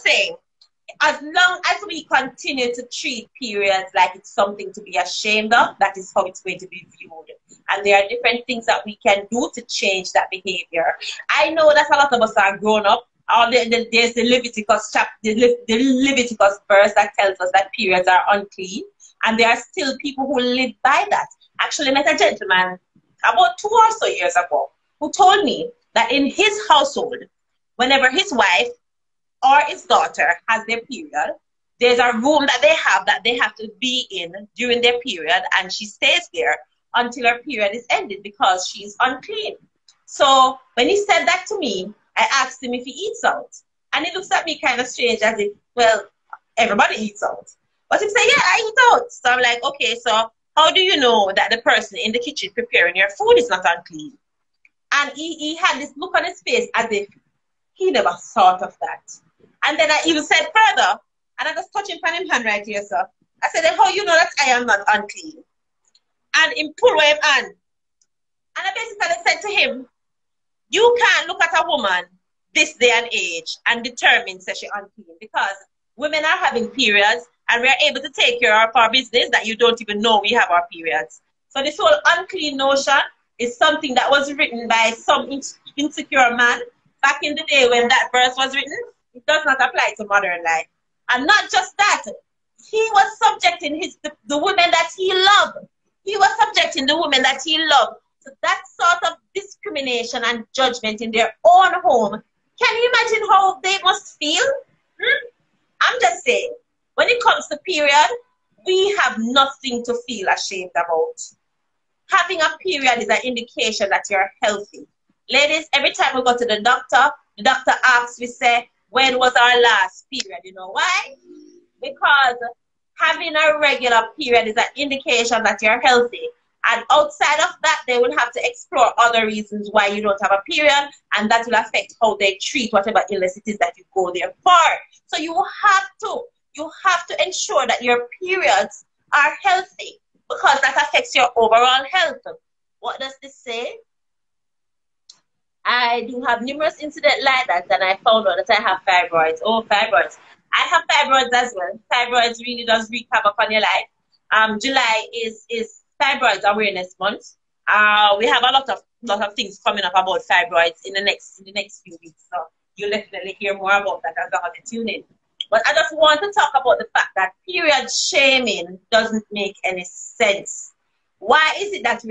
saying, as long as we continue to treat periods like it's something to be ashamed of, that is how it's going to be viewed. And there are different things that we can do to change that behavior. I know that a lot of us are grown up. There's the Leviticus the Leviticus verse that tells us that periods are unclean. And there are still people who live by that. Actually, I met a gentleman about 2 or so years ago who told me that in his household, whenever his wife or his daughter has their period, there's a room that they have to be in during their period, and she stays there until her period is ended because she's unclean. So when he said that to me, I asked him if he eats out. And he looks at me kind of strange as if, well, everybody eats out. But he said, yeah, I eat out. So I'm like, okay, so how do you know that the person in the kitchen preparing your food is not unclean? And he had this look on his face as if he never thought of that. And then I even said further, and I just touched him on him hand right here, sir. I said, how you know that I am not unclean? And he pulled away him hand. And I basically said to him, you can't look at a woman this day and age and determine that she's unclean, because women are having periods and we are able to take care of our business that you don't even know we have our periods. So this whole unclean notion is something that was written by some insecure man back in the day when that verse was written. It does not apply to modern life. And not just that, he was subjecting the women that he loved. He was subjecting the women that he loved to that sort of discrimination and judgment in their own home. Can you imagine how they must feel? I'm just saying, when it comes to period, we have nothing to feel ashamed about. Having a period is an indication that you're healthy. Ladies, every time we go to the doctor asks, we say, when was our last period? You know why? Because having a regular period is an indication that you're healthy. And outside of that, they will have to explore other reasons why you don't have a period, and that will affect how they treat whatever illness it is that you go there for. So you have to ensure that your periods are healthy, because that affects your overall health. What does this say? I do have numerous incidents like that, and I found out that I have fibroids. Oh, fibroids. I have fibroids as well. Fibroids really does wreak havoc on your life. July is Fibroids Awareness Month. We have a lot of things coming up about fibroids in the next few weeks. So you'll definitely hear more about that as long as you tune in. But I just want to talk about the fact that period shaming doesn't make any sense. Why is it that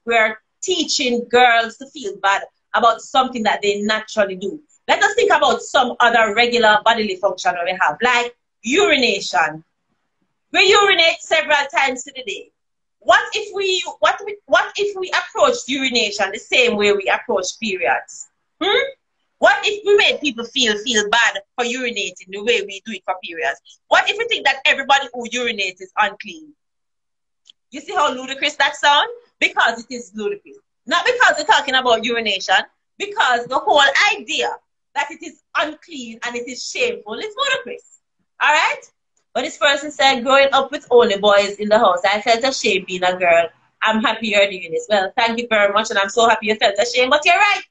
we're teaching girls to feel bad about something that they naturally do? Let us think about some other regular bodily function that we have, like urination. We urinate several times in the day. What if we approach urination the same way we approach periods? What if we made people feel bad for urinating the way we do it for periods? What if we think that everybody who urinates is unclean? You see how ludicrous that sounds? Because it is ludicrous. Not because we're talking about urination, because the whole idea that it is unclean and it is shameful is ludicrous. All right? But this person said, growing up with only boys in the house, I felt ashamed being a girl. I'm happy you're doing this. Well, thank you very much, and I'm so happy you felt ashamed. But you're right.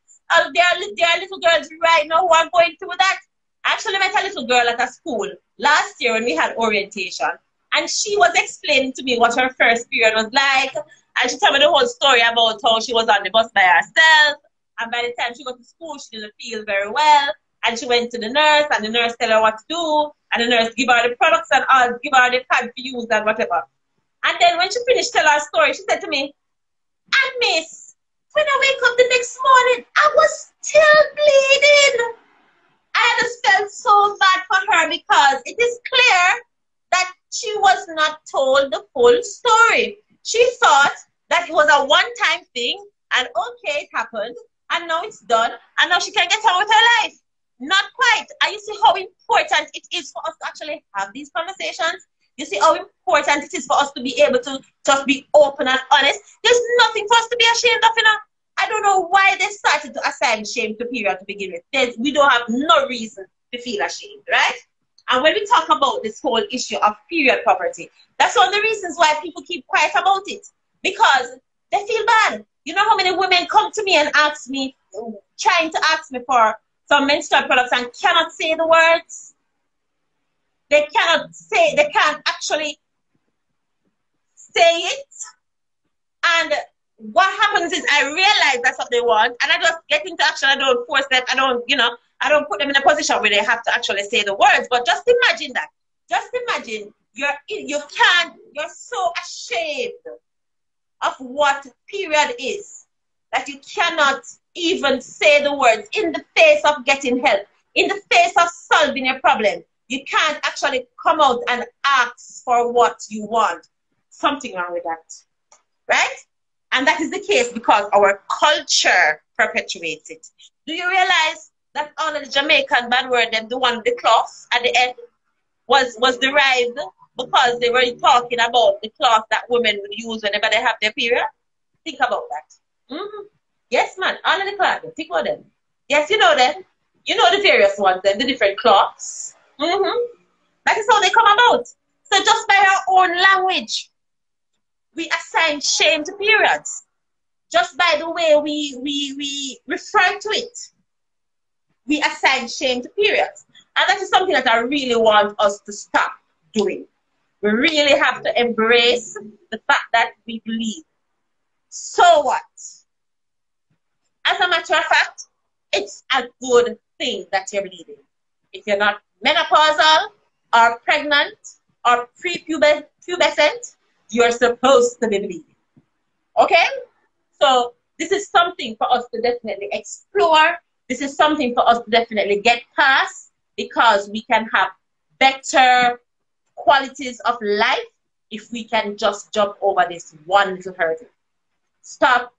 There are little girls right now who are going through that. I actually met a little girl at a school last year when we had orientation, and she was explaining to me what her first period was like. And she told me the whole story about how she was on the bus by herself, and by the time she got to school, she didn't feel very well. And she went to the nurse, and the nurse tell her what to do, and the nurse give her the products and all, give her the pad to use and whatever. And then when she finished telling her story, she said to me, and miss, when I wake up the next morning, I was still bleeding. I just felt so bad for her, because it is clear that she was not told the full story. She thought that it was a one-time thing, and okay, it happened, and now it's done, and now she can get on with her life. Not quite. And you see how important it is for us to actually have these conversations? You see how important it is for us to be able to just be open and honest? There's nothing for us to be ashamed of, you know. I don't know why they started to assign shame to period to begin with. We don't have no reason to feel ashamed, right? And when we talk about this whole issue of period poverty, that's one of the reasons why people keep quiet about it. Because they feel bad. You know how many women come to me and ask me, trying to ask me for some menstrual products and cannot say the words. They can't actually say it. And what happens is I realize that's what they want, and I just get into action. I don't force them. I don't, I don't put them in a position where they have to actually say the words. But just imagine that. Just imagine you're so ashamed of what period is that you cannot even say the words in the face of getting help, in the face of solving your problem. You can't actually come out and ask for what you want. Something wrong with that, right? And that is the case because our culture perpetuates it. Do you realize that all of the Jamaican bad word, the one with the cloth at the end, was derived because they were talking about the cloth that women would use whenever they have their period? Think about that. Yes, man, all of the cloth, think about them. Yes, you know them. You know the various ones, the different cloths. That is how they come about. So just by our own language, we assign shame to periods. Just by the way we refer to it, we assign shame to periods. And that is something that I really want us to stop doing. We really have to embrace the fact that we believe. So what? As a matter of fact, it's a good thing that you're bleeding. If you're not menopausal or pregnant or prepubescent, you're supposed to be bleeding. Okay? So this is something for us to definitely explore. This is something for us to definitely get past, because we can have better qualities of life if we can just jump over this one little hurdle. Stop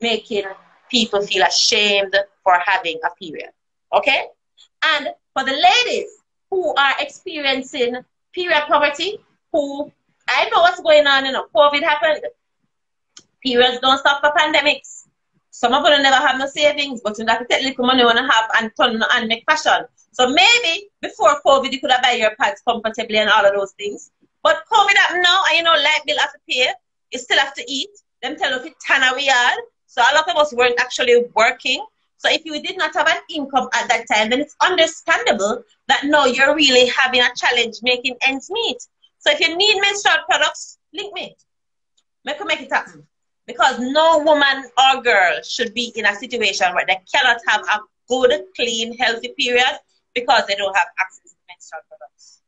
making people feel ashamed for having a period. Okay? And for the ladies who are experiencing period poverty, who, I know what's going on, COVID happened. Periods don't stop for pandemics. Some of them never have no savings, but you have to take little money you want to have and turn and make fashion. So maybe before COVID, you could have buy your pads comfortably and all of those things. But COVID happened now, and light bill have to pay. You still have to eat. Them tell us it's tan we are. So a lot of us weren't actually working. So if you did not have an income at that time, then it's understandable that now you're really having a challenge making ends meet. So if you need menstrual products, link me. Make it happen. Because no woman or girl should be in a situation where they cannot have a good, clean, healthy period because they don't have access to menstrual products.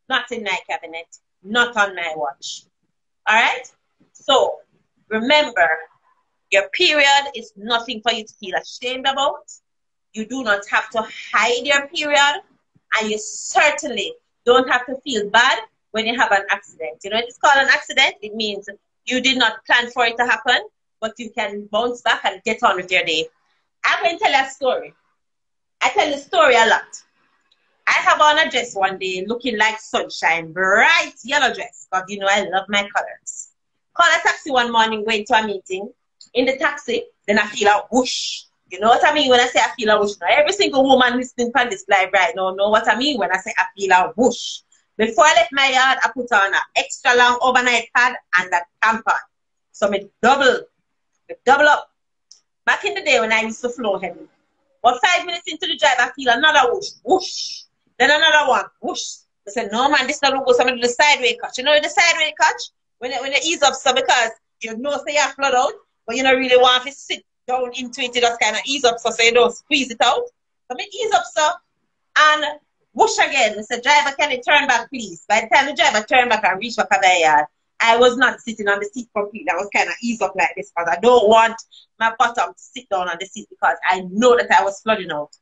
Not in my cabinet, not on my watch. All right? So remember, your period is nothing for you to feel ashamed about. You do not have to hide your period, and you certainly don't have to feel bad when you have an accident. It's called an accident. It means you did not plan for it to happen, but you can bounce back and get on with your day. I'm going to tell you a story. I tell the story a lot. I have on a dress one day looking like sunshine, bright yellow dress, because I love my colors. Call a taxi one morning, going to a meeting. In the taxi, then I feel a whoosh. You know what I mean when I say I feel a whoosh? Now, every single woman listening to this live right now know what I mean when I say I feel a whoosh. Before I left my yard, I put on an extra long overnight pad and a tampon. So me double up. Back in the day when I used to flow heavy. But 5 minutes into the drive, I feel another whoosh, whoosh. Then another one, whoosh. I said, no man, this not go. So I do the sideway catch. You know the sideway catch? When you ease up, so because you know say you flood out, but you don't really want to sit down into it, you just kind of ease up so you don't squeeze it out. So me ease up, so, and whoosh again. I said, driver, can you turn back, please? By the time the driver turned back and reached back at the yard, I was not sitting on the seat completely. I was kind of ease up like this because I don't want my bottom to sit down on the seat because I know that I was flooding out.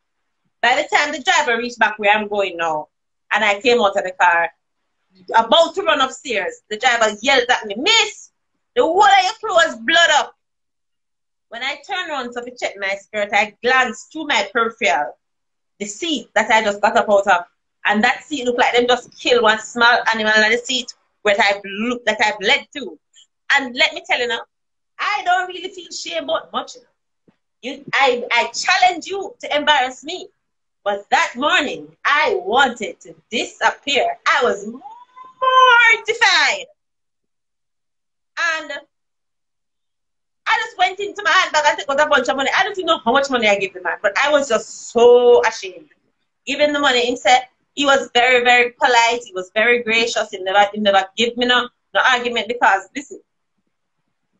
By the time the driver reached back where I'm going now, and I came out of the car, about to run upstairs, the driver yelled at me, "Miss, the whole of your clothes blood up." When I turned around to check my skirt, I glanced through my peripheral, the seat that I just got up out of, and that seat looked like them just killed one small animal on the seat that I bled to. And let me tell you now, I don't really feel shame about much. I challenge you to embarrass me. But that morning, I wanted to disappear. I was mortified. And I just went into my handbag and took out a bunch of money. I don't even know how much money I gave the man, but I was just so ashamed. Giving the money, he said, he was very, very polite. He was very gracious. He never gave me no argument because, listen,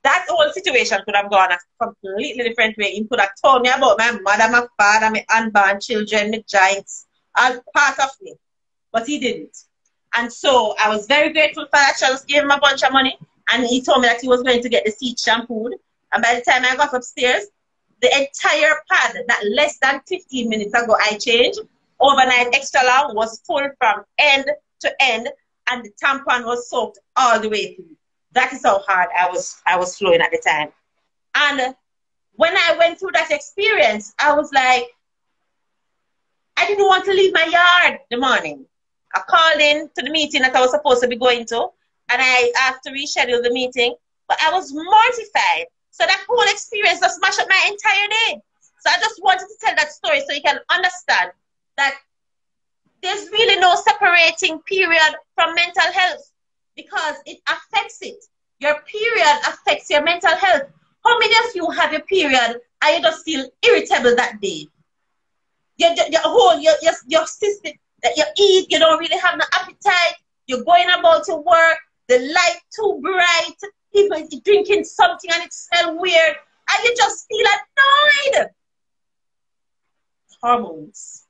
that whole situation could have gone a completely different way. He could have told me about my mother, my father, my unborn children, my giants, all part of me. But he didn't. And so I was very grateful for that. I just gave him a bunch of money. And he told me that he was going to get the seat shampooed. And by the time I got upstairs, the entire pad that less than 15 minutes ago I changed, overnight extra long, was full from end to end. And the tampon was soaked all the way through. That is how hard I was flowing at the time. And when I went through that experience, I was like, I didn't want to leave my yard the morning. I called in to the meeting that I was supposed to be going to, and I had to reschedule the meeting, but I was mortified. So that whole experience just smashed up my entire day. So I just wanted to tell that story so you can understand that there's really no separating period from mental health, because it affects it. Your period affects your mental health. How many of you have your period and you just feel irritable that day? Your system, that you eat, you don't really have no appetite, you're going about to work, the light too bright, people drinking something and it smells weird, and you just feel annoyed. Hormones.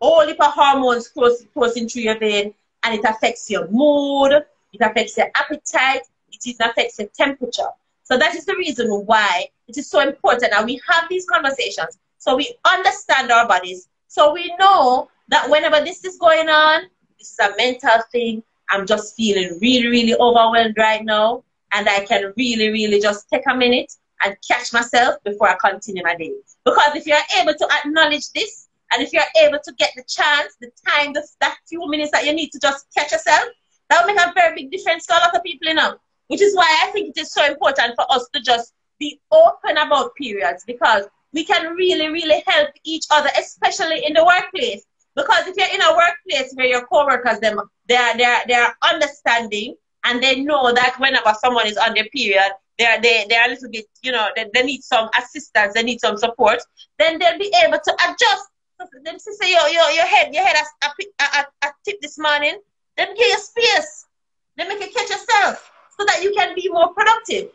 All the hormones coursing through your vein, and it affects your mood, it affects your appetite, it affects your temperature. So that is the reason why it is so important that we have these conversations, so we understand our bodies, so we know that whenever this is going on, this is a mental thing. I'm just feeling really, really overwhelmed right now, and I can really, really just take a minute and catch myself before I continue my day. Because if you're able to acknowledge this, and if you're able to get the chance, the time, that few minutes that you need to just catch yourself, that will make a very big difference to a lot of people, you know. Which is why I think it is so important for us to just be open about periods, because we can really, really help each other, especially in the workplace. Because if you're in a workplace where your coworkers, they are understanding, and they know that whenever someone is on their period, they're a little bit, you know, they need some assistance, they need some support, then they'll be able to adjust. Them say your head a tip this morning, then give you space. Then make you catch yourself so that you can be more productive.